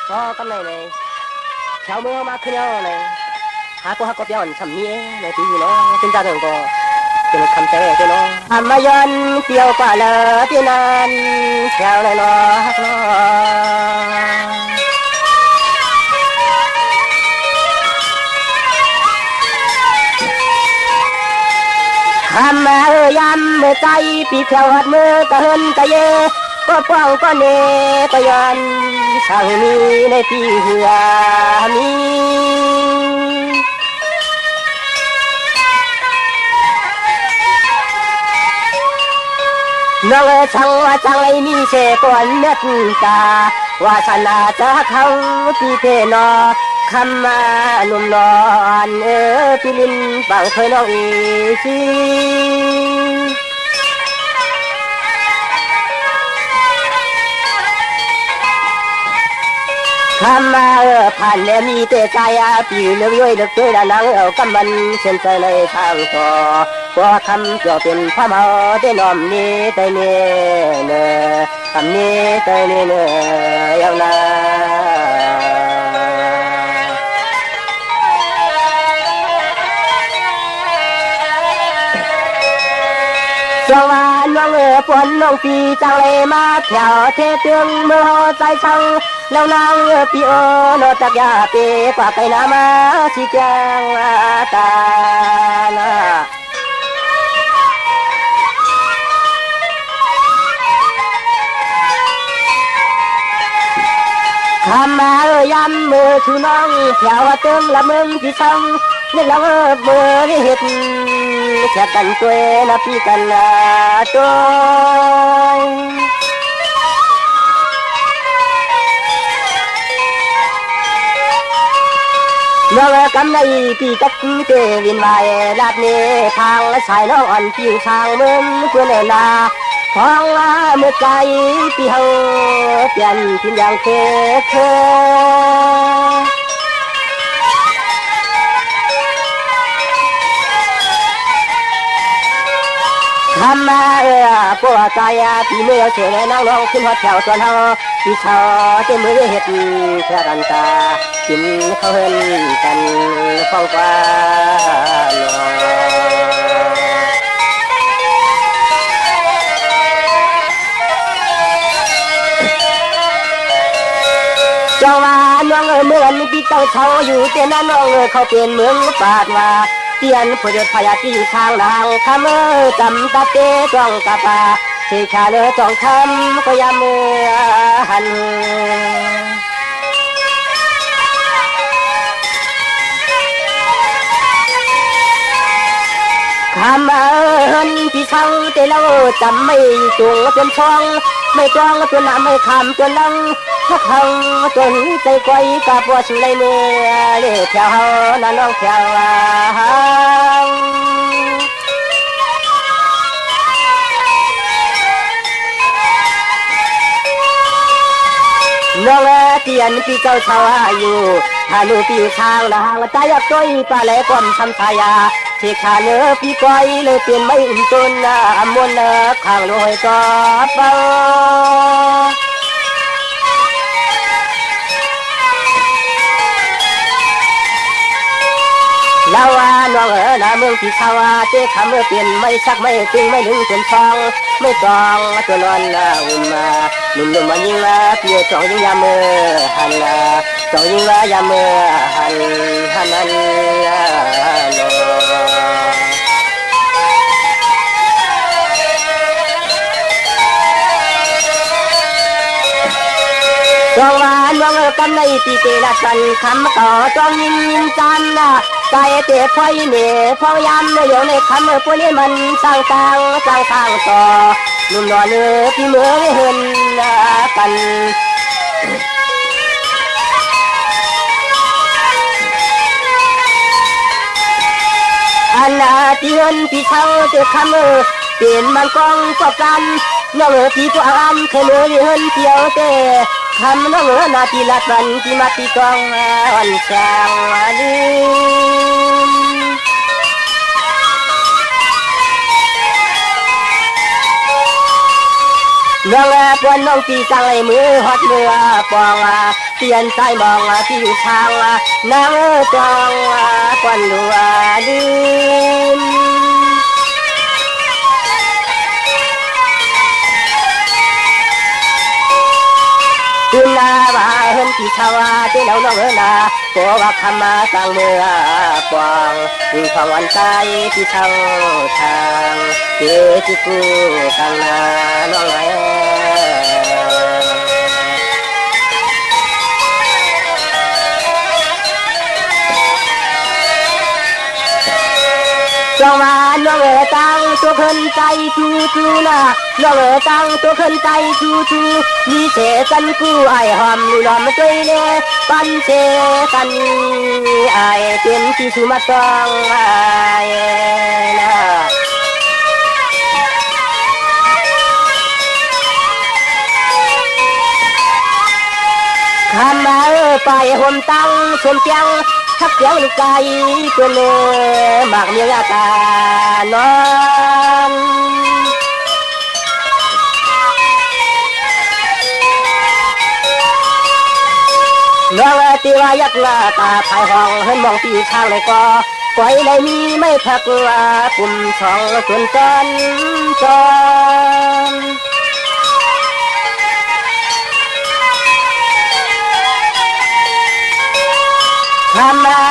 có con này này theo mưa mà cứ nhau này hát có béo sầm mía này tí gì nó trên ra đường có cái cầm xe cái nó mà dân tiêu quả lờ tiên an theo này nó hát nó hàm ơi yam mưa tay bị theo hạt mưa cả hơn cả ye có quang có nề có yan sang mi này ti hừa miน้องช่างว่าจังไรมีเสกวนเม็ดตาวาสนาจะเข้าปีเทนอคำมาหนุ่มนอนพี่ลินบางเคยน้องอีซีคำมาผ่านแล้วมีแต่ใจปีเลือกย่อยเลือกเจอหนังเอากำมันเส้นใจในทางต่อว่าคำจะเป็นพระเมาได้นอมนี้ได้เน่เนอคำนี้ได้เน่เนอยาวนาสวรรค์น้องปวนน้องปีจังเลยมาแถวเทเตืองเมื่อใจช่างแล้วนางปีโอนอจักยาเปกว่าไก่น้ำมาสีแกงตาลาคำมาย้ำมือชูน้องแถวเติมละมึงที่ช่องนี่เราเมื่อได้เห็นแค่กันตัวนะพี่กันตัวน้องกำในพี่จักเตวินไว้ลาดเนทางและสายน้องอ่อนผิวทางเมืองเพื่อนนาท้องเมื่อใจพี่เฮาเปลี่ยนทิ้งอย่างเคทำมาปวดใจพี่เมื่อเฉยนั่งร้องขึ้นหัวแถวส่วนเฮาพี่เช้าเต็มมือเห็ดแค่กันตากินเขาเฮินกันฟ้องฟ้าเจ้าว่าน้องเหมือนพี่เจ้าเช้าอยู่แต่นั้นน้องเขาเป็นเมืองปาดว่าเตียนพยศพยาที่อยู่ทางนางคำจำตาเต้จ้องกะปาเสชาเลือจ้องคำก็ยามมือหันคำเอิญที่เช้าแต่เราจำไม่จงจนช่องไม่จ้องจนน้ำไม่คำจนลังถ้าเขาจนใจก้อยกับว่าสุไลเมื่อเลี้ยแถวเฮานั่นน้องแถวน้องเตียนพี่เจ้าชาวอยู่ถ้าลูกพี่ทางละห่างใจอยากต้อยปลาแหลกความทำชายาเชกขาเนื้อพี่ก้อยเลยเปลี่ยนไม่อุ่นตุนมวนข้างลอยก็เบาลาวาน้องนาเมืองที่ชาวเจ๊คำเปลี่ยนไม่ชักไม่ตึงไม่ดึงจนฟองไม่ตองตัวนอนอุ่นมาหนุ่มๆมายิงเพียจ่องยิงยามมือหันจ่องยิงยามมือหันนั้นจองวานวงกำในปีเตละสันคำต่อจองยินจันใจเตะไฟเน่พอยามเหลียวในคำปุ่นนี้มันสร้างทางต่อหนุ่มนอนพี่เมื่อเห็นกันอันที่เห็นพี่เช้าเจอคำเปลี่ยนมันกองกอบกันน้องพี่ตัวอามเคยเมื่อเห็นเที่ยวเตะคำน้องนาทีละวันที่มาที่กองอ่อนแสงลืมน้องปวนน้องปีจังเลยมือฮอดมือปอง เปลี่ยนใจมองที่ช่างนางจองควันลัวลืมตื่นนาว่าเฮินที่ชาวเจ้าน้องนาโกว่าคำมาสั่งเมื่อปองของวันใจที่ช่างทางเจ้าที่กูกังนาน้องไอ้จงมาน้องตั้งตัวคนใจชูนะน้องตั้งตัวคนใจชูมีเสกันกูไอหอมล้อมตัวเล่ปันเสกันไอเป็นที่ชูมาต้องไอนะคำมาไปห่มตั้งชมเจียงทักเสียงลูกไก่ตัวเนื้อหมากเมียตานอนน้องตีว่ายักหน้าตาภายห้องเห็นมองตีช่างเลยก็ปล่อยเลยมีไม่พักว่ากลุ่มช่องส่วนจอนทำมา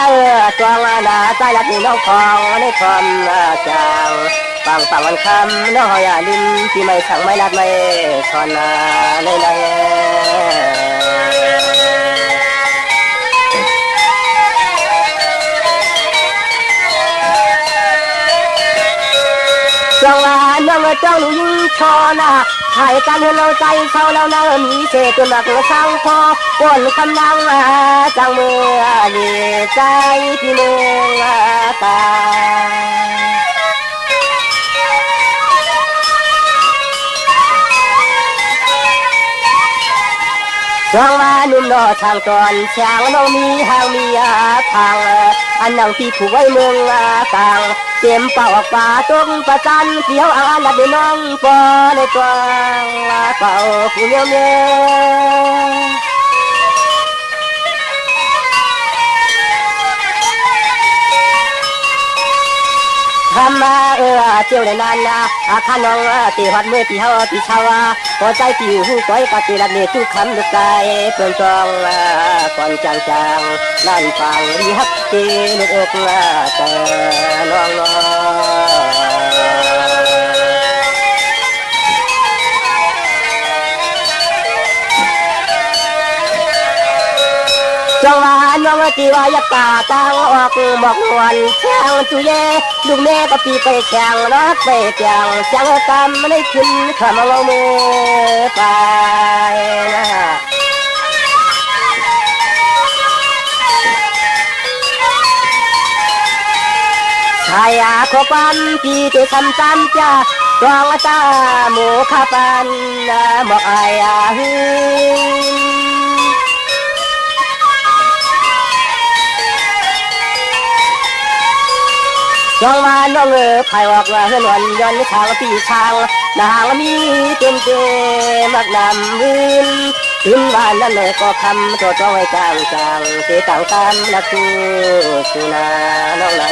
จวงนาใจรักนี่น้องคองในความจางฟังวันคำน้องอย่าลืมที่ไม่สั่งไม่รัดไม่ชอนเลยจงว่าน้องเจ้าหนูยิ่งชอนะถ่ายกันให้เราใจเขาเรานามีเศษตัวหนักช่างพอก้นคำนางจังเมื่อเดียใจที่เมืองตาจงว่านุ่มนอทางตอนช่างน้องมีหางมีทางอันนั่งที่ผูกไว้เมืองต่างเต็มเป่าป่าตรงประจันเสียวอาลับน้องปอในตัวเป่าผู้เมียทำมาเจียวในนานข้าน้องตีหัดเมื่อตีเฮาตีชาวพอใจตีหูก้อยกัดตีรักเนทุกคำลึกใจเปลืองจองก่อนจางนั่นฟังรีฮักตีนึกอกแต่น้องจังหวะน้องตีว่ายักษ์ตาตั้งออกบอกนวลแข่งจุเย่ลูกแม่ก็ปีไปแข่งรักไปแข่งจังตามไม่ได้ขึ้นขมาเอามือไปชายาขปันปีตัวทำตามจ้าตรองตาหมูขาปันหมอกอายหืจงว่าน้องภายออกเฮือนวันย้อนทางปีช่างนางมีเต็มมักนำวินถึงบ้านนั่นเลยก็คำตัวจ้องไว้จางเสียต่างตามนักสู้นาน้องไหน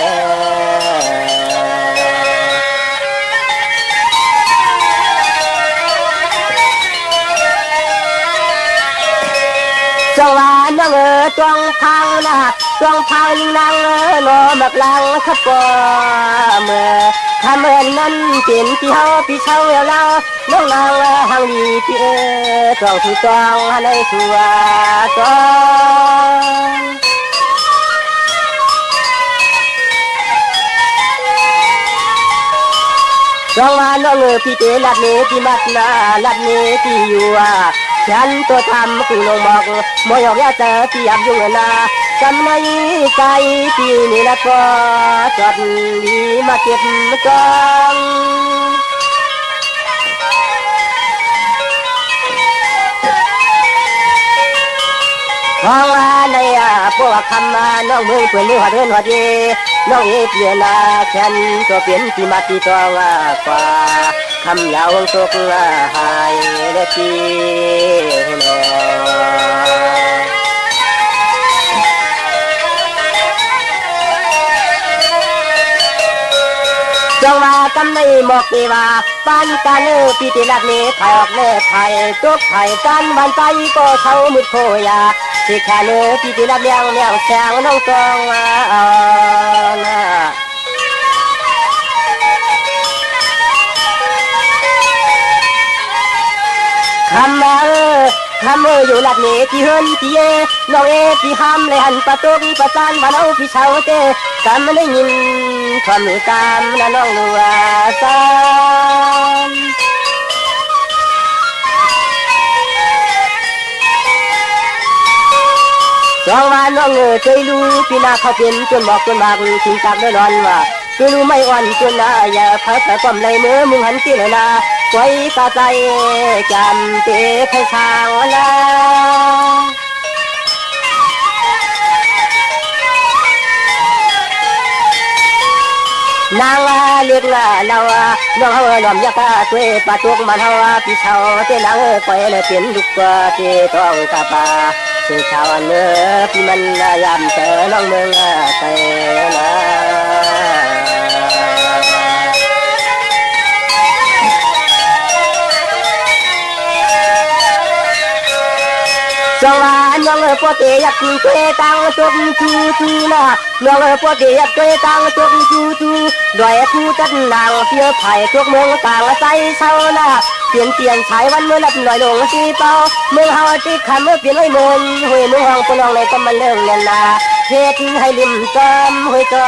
จงว่าน้องจงพังนะจงพังนางนอแบบลังขับปอเมื่อคำเมื่อนั้นเป็นที่เฮาพี่เช่าแล้วน้องนางหางดีพี่จงถูกจองในตัวจงจงว่าน้องพี่เตลัดเนที่มัดนาลัดเนที่อยู่ฉันตัวทำกูลงบอกมอยอกยาเจอที่อับยุ่งนาจำไม่ใจที่นี่ละก็จอดดีมาเก็บกองทองว่าในพวกคำมาน้องเมืองเปลี่ยนมือหัดเดินหัดเยน้องเอเปลี่ยนฉันตัวเปลี่ยนที่มาที่ตัวกว่าคำยาวตกหายและที่นอ งว่ากำในหมอกเกว่าปานกันปีติลักนี้ไทยออกเล่ไทยตุกไทยกันวันไปก็เท่ามุดโคยาสิแค่เนื้อปีติลักเลี้ยงเลี้ยงแสงน้องตองคำอยู่หลับนี้ที่เฮินที่เอน้องเอที่ห้ามเลยหันประตูประจานบ้านเอาพี่เช่าเต้กำไม่ได้ยินความรู้ตามนะน้องรู้ว่าตามสองวันน้องเคยรู้พี่นาเขาเป็นจนบอกจนบากถึงจับได้นอนว่าเคยรู้ไม่อ่อนจนนะอย่าพักแต่ความในมือมึงหันที่เลยนะไว้ตาใจจำเตะให้ทางละนางเรียกเราน้องหลอมยากาตัวปะตุกมันเฮาพี่เช่าเต้นางคอยเลยเป็นลูกกว่าเต้ต้องกะปาเต้เช่าเนื้อพี่มันยามเจอน้องเมืองเต้นะจังหวะน้องพอเตะยักษ์ตัวตังจงจูนะน้องพอเตะยักษ์ตัวตังจงจูด้วยคู่จันนางเสียไผ่ทุกเมืองต่างใจเช่านะเปลี่ยนชายวันเมื่อรับหน่อยลงสีเป้าเมืองเฮาติดคำเมื่อเปลี่ยนไว้เมืองหวยมือห้องปนองในก็มันเรื่องเล่นนาเฮ็ดให้ริมจำหวยจำ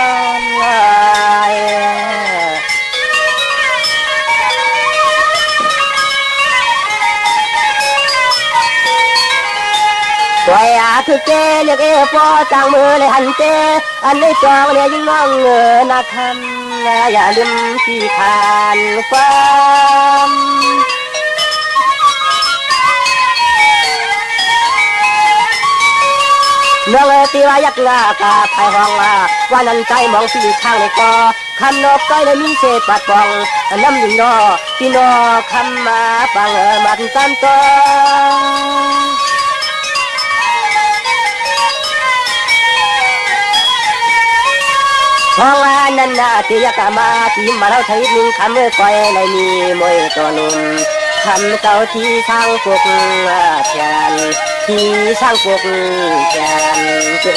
ตัวคือเจเรียกพอจังมือเลยหันเจอันในจองเนี่ยยิ่งน้องนาคำอย่าลืมที่ขานฟ้าน้องตีว่ายักษ์งากาไทยห้องว่านั้นใจมองที่ข้างในกอคำนกก้อยเลยมีเศษปัดปองน้ำยิงนอที่นอคำมาปังมันตันตัวห้องนั้นน่ะที่ยักษ์มาที่มาเราไทยนิ่งคำก้อยเลยมีมวยตัวนุ่มคำเก่าที่ช่างปลุกแทนที่ช่างปลุกแทนเกิ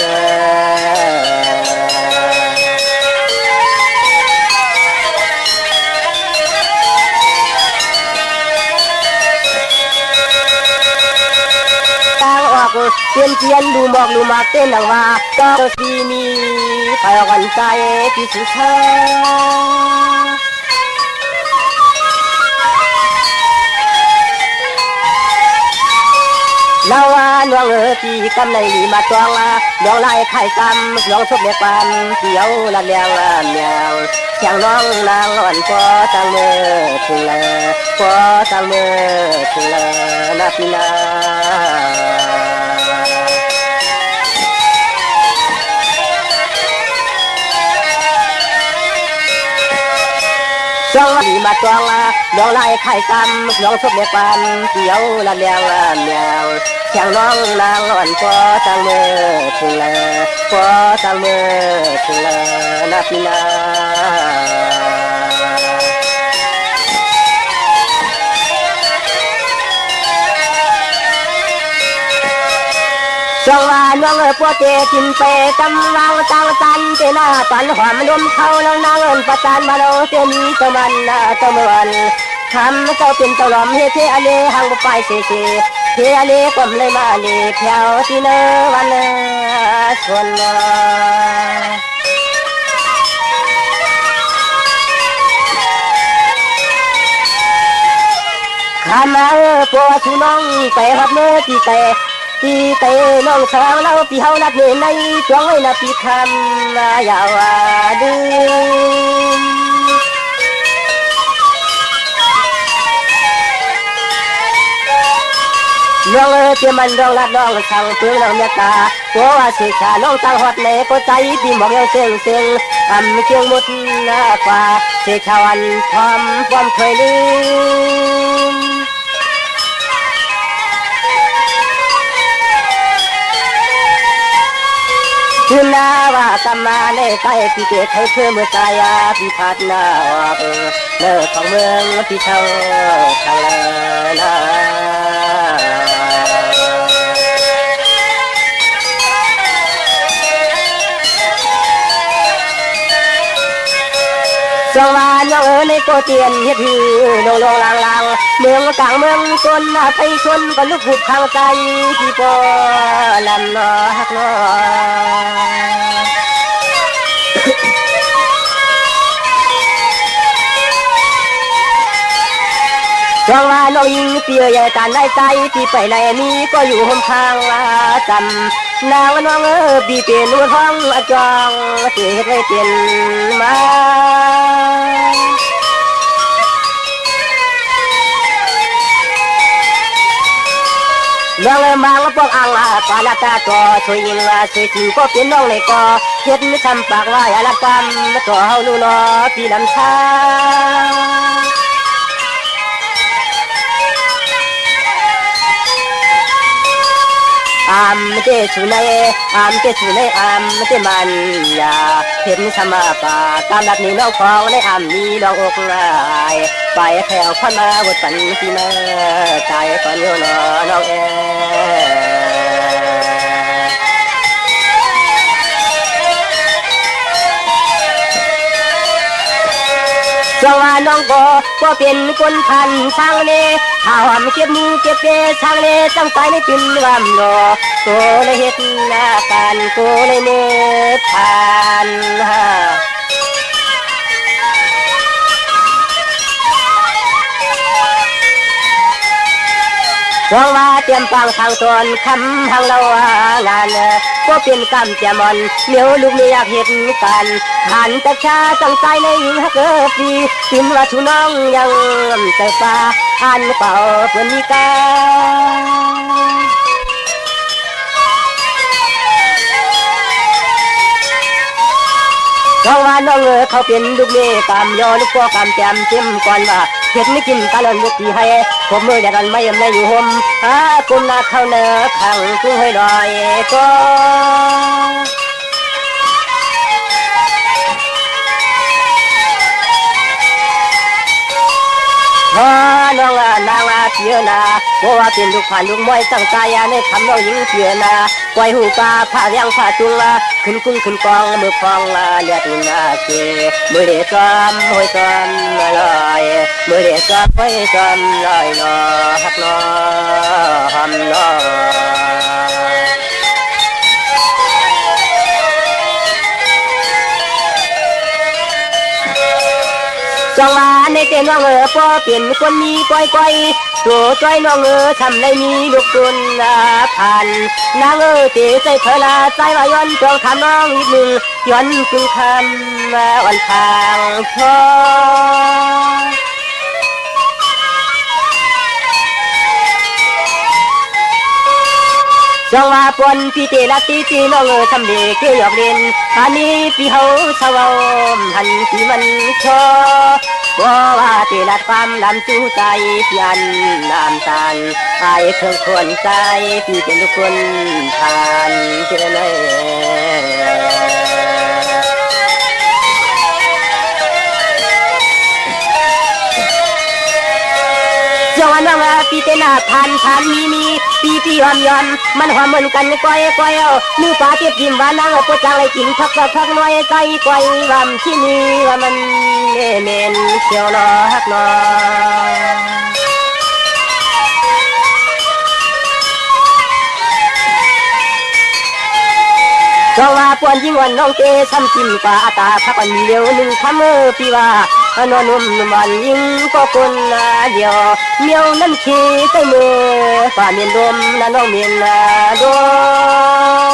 เปลี่ยนดูหมอกดูมากเต้นหนังว่าก็สีมีไฟออกกันใจที่สุดท้ายเราน้องที่กำในมาตองน้องไล่ไข่กำน้องชบเล็กปันเกี่ยวละเลียงเมียวเสียงน้องนางอ่อนพอตั้งมือถึงเลยพอตั้งมือถึงเลยนาพี่นาจังหวะที่มาตองน้องไล่ไข่กำน้องชบเล็กปันเกี่ยวละเลียงเมียวเสียงน้องนางอ่อนพอตั้งมือถึงเลยพอตั้งมือถึงเลยนาพี่นาจังหวะน้องพวกเตะกินเปกำลังตั้งตันเตน่าปันหอมลมเข้าน้องนางเอิญประจานมาเราเตมีตะมันตะเมือนทำเจ้าเป็นตะลอมเฮเทอเลหังบุไปเสเเทอเลกลมเลยมาเลเพียวที่เนวันชวนข้ามาพวกชูน้องไปรับเมื่อที่เตน้องสาวเราปีเฮานัดเงินในจวงไว้นะปีคำยาวดื้อน้องเตมันร้องลัดน้องสั่งเปลืองน้องเมียตาตัวว่าสิขาน้องตั้งฮอดในก็ใจปีหมอกยังเสียงเชียงมุดกว่าเสกชาวันพร้อมความเคยลืม คืนนาว่ากำมาในใจพี่เกศให้เพื่อเมื่อใจพี่พัดนาออกเลิกของเมืองพี่เช่าทางเลยนะจังหวะน้องในโกเตียนเฮ็ดหือลงลางเมืองกลางเมืองชนไทยชนก็ลุกหุบทางใจพี่ปอลำนอฮักนอจังหวะน้องยิงเปียใหญ่การได้ใจพี่ไปไหนนี้ก็อยู่ห่มข้างจำนางน้องบีเป็นนุ่งท้องจองเสียให้เปลี่ยนมาน้องมังปอกอังปาลาตาต่อช่วยยิงช่วยจิงก็เป็นน้องเลยก็เฮ็ดทำปากว่าอย่าละกำต่อเฮาลูนอพี่ลำชาเจสุนัยเจสุนัยเจมันยาเห็นสมาปาตามดับนี้น้องฟองในมีน้องอกลายไปแถวพันมาวัดปันที่มาใจก่อนโยนน้องจังหวะน้องก็เป็นคนพันช่างเล่ข้าวหอมเก็บมือเก็บเปช่างเล่จังไปในปิ่นลำดอโกเลยเฮ็ดหน้าการโกเลยเมื่อทานจังว่าเตรียมฟังทางตนคำทางเรางานก็เป็นกรรมแจมอนเหนียวลูกไม่อยากเห็นกันหันแต่ชาจังใจในยิงฮักปีปิมว่าชูน้องยังเติบฟ้าอันเป่าเพื่อนมีกาจังว่าน้องเขาเป็นลูกเมย์กำยอลูกพ่อกำแจมเต็มก่อนว่าเห็ดไม่กินตาลันลูกที่ให้ผมมืออย่างนั้นไม่ยำในอยู่ห่มกุมนาเข้าเนื้อขังกุ้งให้ดอยก็น้องนางเพียนาเพราะว่าเป็นลูกผ่านลูกมวยตั้งใจในทำน้องยิงเพียนาปล่อยหูปลาผ้าเลี้ยงผ้าจุงขึ้นกุ้งขึ้นกองมือฟองเลียตุนเกมือเด็กจอมห้อยจอมลอยมือเด็กจอมห้อยจอมลอยนอฮักนอหอมนอจังหวะในเต้นน้องพอเปลี่ยนคนมีก้อยตัวจ้อยน้องทำในมีลูกตุนผ่านนางเตะใจเธอละใจว่าย้อนจองทำน้องอีกหนึ่งย้อนจึงคำวันทางพอจังว่าปนพี่เตลัดตีน้องทำเด็กเกี่ยวเรียนอันนี้พี่เขาสาวหันพี่มันชอว่าเตลัดความลำจูใจพี่อันน้ำตาลไอ้เครื่องคนใจพี่เป็นทุกคนผ่านเจอเลยจังว่าน้องปีเตน่าทานมีปีหอมยอมมันหอมเหมือนกันก้อยเอามือปลาเก็บยิ้มว่านางปวดจังเลยกินพักน้อยใจก้อยว่ำที่นี่ว่ามันเมนเชียวนอฮักนอจังว่าปวนยิ่งวันน้องเตะช้ำจิ้มปลาตาพักอันเดียวหนึ่งทำปีว่านอนนุ่มมันยิ่งก็คนเดียวเมียวนั่นขี้ใต้มือฝ่าเมียนดมน้องเมียนด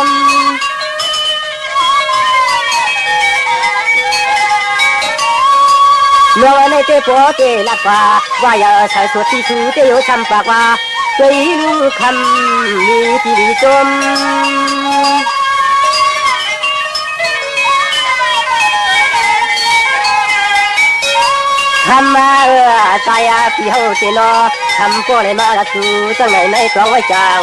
มเมื่อวันในเตะโปเตะลัดฟ้าว่าอย่าใส่สุดที่ชูเตะโยช้ำปากว่าเคยรู้คำมีที่ดีจมทำมาตายพี่เฮาเจนอ ทำก็เลยมาละสู่ตั้งในกลองไว้จาง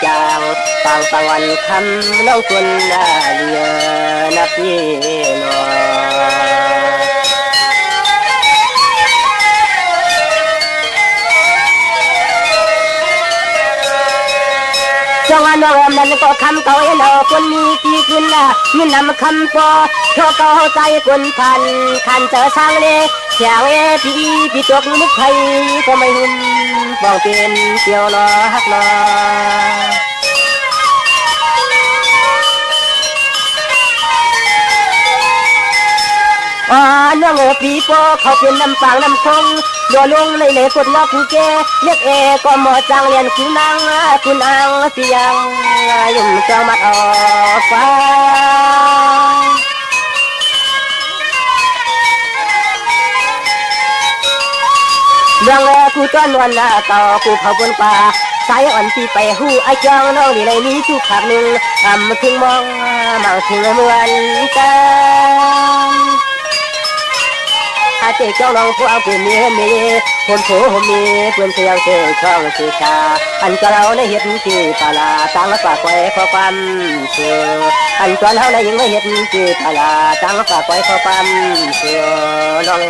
จางฟังฟังวันคำน้องคนเลียนับพี่น้องจังหวะน้องนั้นก็คำเก่าเอ็นคนมีปีขึ้นมีนำคำพอโชเก่าใจคนพันขันเจอสร้างเล่เสียงพี่ตกมุกไทยก็ไม่หุ่นบอกเป็นเกี่ยวล้อฮักล้อน้องปีโป้เขาเป็นน้ำปางน้ำคงโดนลงในเหลกดล็อกผู้แก่เล็กก็หมอจังเรียนคุณนางเสียงยุ่งจังมัดออกฟ้าเรื่องกูต้อนวันเก่ากูเผาบนป่าสายอ่อนที่ไปหูไอ้จองน้องนี่เลยนี้ทุกขับหนึ่งถึงมองมาถึงเหมือนกันอาเจ้าเจ้าน้องผู้เอาเป็นเมียมีคนโผล่มีเพื่อนเสียงเสียงช่องสื่อชาอันก็เราในเห็นที่ตลาตั้งปากไว้ขอความเชื่ออันก็เราในยังไม่เห็นที่ตลาตั้งปากไว้ขอความเชื่อน้อง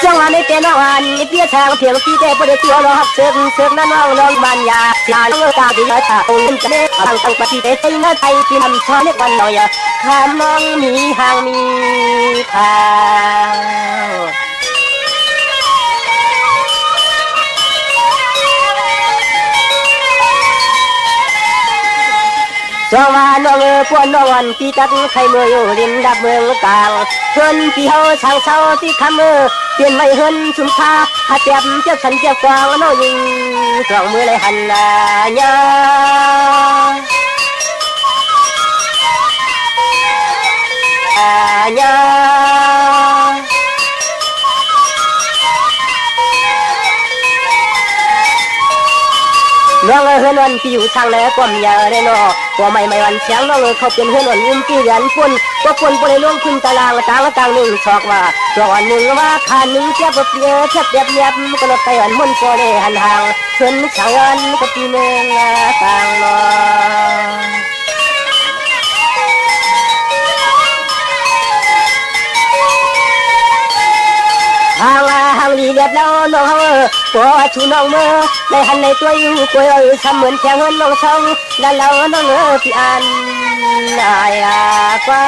จังหวะในเต้นวันเพียทางเพียงที่เต้ประเดี๋ยวเราหักเสือกนั่นน้องบ้านยาเสียน้องตาดีตาองค์จะได้ทางปฏิเสธในไทยที่นำชาเล็กวันหน่อยทำน้องมีหางมีทางจังหวะน้องปวนน้องวันที่ตักใครเมื่ออยู่ริมดับเมืองกลางเพื่อนที่เขาช่างเศร้าที่คำเปลี่ยนไม่เฮินสุนทาหาเจ็บเจ็บสันเจ็บกวางน้องยิงสองมือเลยหันญาญาน้องเฮือนวันที่อยู่ทางแล้วก็มีอะไรเนาะก็ไม่วันเสียงน้องเขาเป็นเฮือนวันอุ้มที่เรียนปุ่นก็ปุ่นไปลงขึ้นตารางหนึ่งชอกว่าตัวหนึ่งว่าขาหนึ่งเจ็บเปียเจ็บก็ลดไปวันมุ่นก็เลยหันห่างเพื่อนช่างอันก็ปีนึงต่างเนาะหางลีเด็ดแล้วน้องปวดชูน้องเมื่อในหันในตัวอยู่กวยทำเหมือนแค่เงินน้องช่องนั่นแล้วน้องพี่อันนายกว่า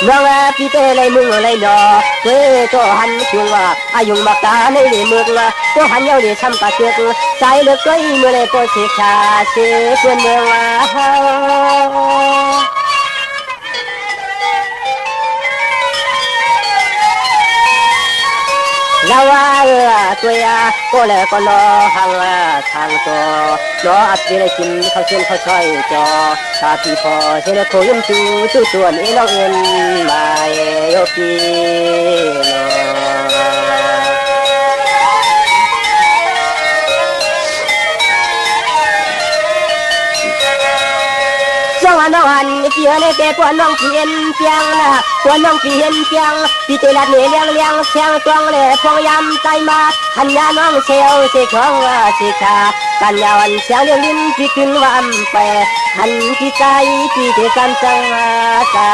น้องพี่เต้เลยมึงเลยเนาะเว้ตัวหันช่วงว่าอายุมากตาในเรื่องมึงตัวหันเยาเดี๋ยวช้ำกะเจือกใจเลือกก้อยเมื่อไรก็เสียชาเสียเพื่อนเมืองเราว่าตัวยาก็เลยก็รอทางทางตัวรออัดได้กินข้าวเส้นข้าวซอยจอตาที่พอเสนอโคยมจูตัวนี้น้องเอ็นมาโยกีจังหวะน้องหันเพียในแต่ปวนน้องเพียนเพียงปวนน้องเพียนเพียงพี่เตลัดเลี้ยงเสียงตวงเลยพองยำใจมาหันยาน้องเสียวเสียของเสียชากันยาวันเสียงเลี้ยงลิ้นพี่ขึ้นว่าอำไปหันพี่ใจพี่เตกันจังตา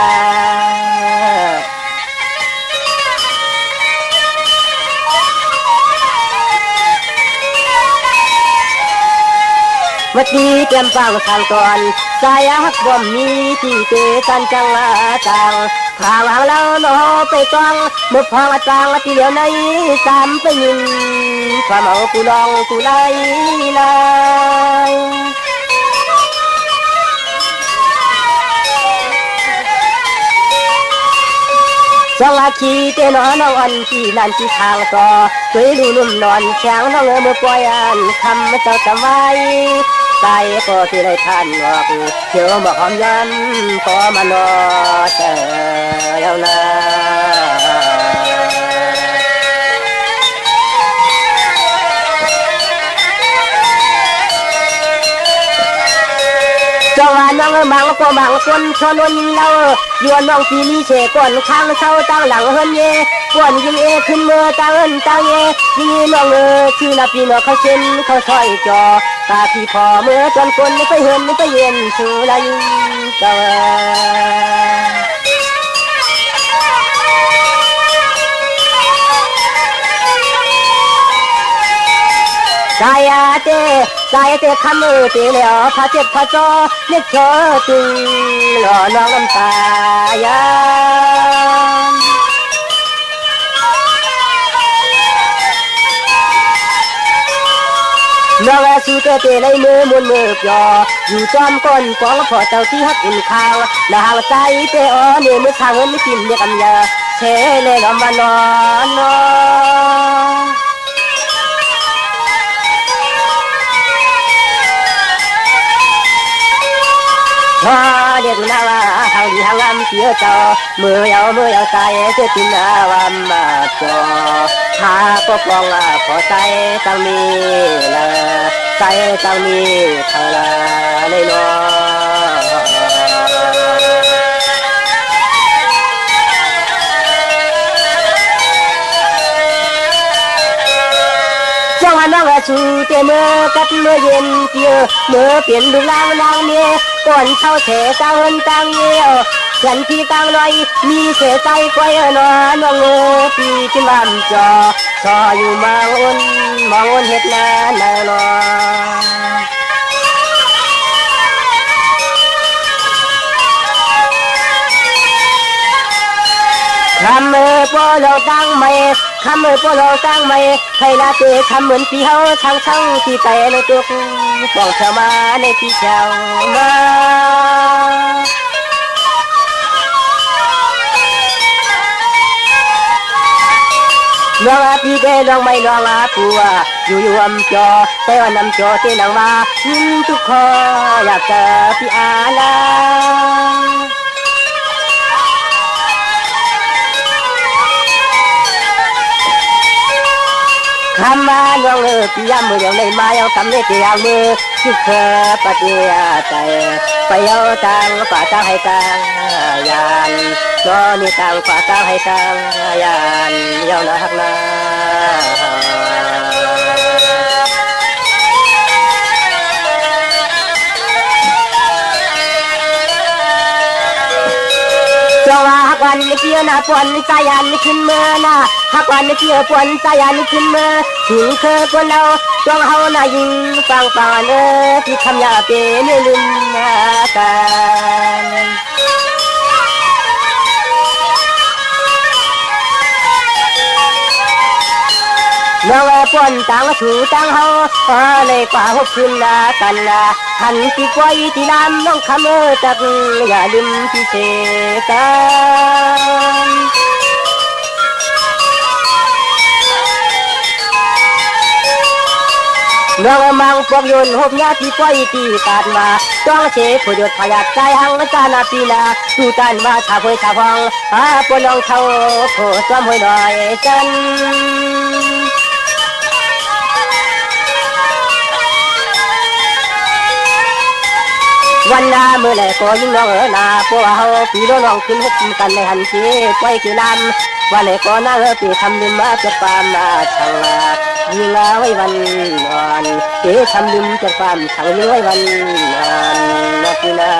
วัดดีเตรียมฟังทางก่อนสายฮักบ่มีที่เตกันจังต่างทางหางเราโนไปต้องมุกพองต่างที่เหลียวในตามไปยิงความเอากูลองกูไล่ไล่จังหวะขี่เตนอนอันที่นั่นที่ทางต่อเคยดูนุ่มนอนแข็งน้องมือปล่อยอันคำเจ้าจำไว้ใจก็ที่ได้ท่านบอกเชื่อบอกหอมยันขอมานอเจอแล้วนะ จ น้องมังก็มังคนชนวนเรายวนน้องปีนี้เฉก่อนข้างเช้าตั้งหลังเฮินเย่ก่อนยิงขึ้นเมื่อตั้งเอินตั้งเย่ยิงน้องชื่อนาปีนเขาเช่นเขาซอยจอตาพี่พอเมื่อจนคนไม่ไปเฮินไม่ไปเย็นสู่ลายเก่าใจเต้คำเตะแล้วพาเจ็บพาจอเล็กเธอตึงหล่อน้องน้ำตายานน้องสู้เตะเลยมือมุนมือยออยู่จอมก้นฟองพอเจ้าที่ฮักอุ่นข้าวและหางใจเตะอ๋อเนี่ยมือทางเงินไม่กินเรียกอันยาเชเลยน้องมานอนพอเด็กน่าว่าหางดีหางลำเสียเจ้ามือยาวใจเจ้าตินาวามาจอหาก็ฟองพอใจตั้งมีละใจตั้งมีทางละในนอจังหวะน้องสู้เตเมื่อกัดเมื่อเย็นเกี่ยวเมื่อเปลี่ยนดูลางเนี่ยก่อนเท่าเฉตั้งเงินตั้งเยี่ยวฉันที่ตั้งลอยมีเสียใจก้อยนอนน้องปีที่ลำจอซออยู่มองเห็ดนานนอคำพอเราตั้งไม่คำพอเราตั้งไม่ใครละเตะคำเหมือนพี่เฮาช่างที่แต่ในตัวกูบอกเธอมาในพี่เจ้ามาน้องพี่เกน้องไม่น้องปัวอยู่อำจอแต่ว่านำจอเตนังมาทุกข้ออยากเจอพี่อาลาคำมาน้องพี่ยามมือเดียวในมาเอาคำเลี้ยงมือทุกเธอปฏิญาใจไปเอาตังฝากตังให้ตังยานน้อนี่ตังฝากตังให้ตังยานยาวนักนาจงหักวันเกี่ยวหน้าปนสายันขึ้นเมื่อหน้าหักวันเกี่ยวปนสายันขึ้นเมื่อถึงเคยปนเราจงเฮาหน้ายิงฟังที่คำยาเป็นลืมกันน้องปนตังถูตังเฮาเลยป่าหกขึ้นกันหันที่กวยที่ลำน้องคำตักอย่าลืมที่เสกันน้องมังพวกยุนหบยาที่กวยที่ตัดมาจ้องเสพผู้หยุดพยักใจหังจานาปีนาดูตันมาชาพวยชาฟองปนน้องเท่าผู้ซ้อมหวยหน่อยกันวันนาเมื่อไรก็ยิ่งน้องนาพวกเขาปีน้องขึ้นหุบกันในหันเจี๊ยบไว้กี่ลำวันไหนก็น่าปีทำลืมมาจะปามมาช่างยิงไว้วันนอนเจี๊ยบทำลืมจะปามช่างยิงไว้วันนอนนักนา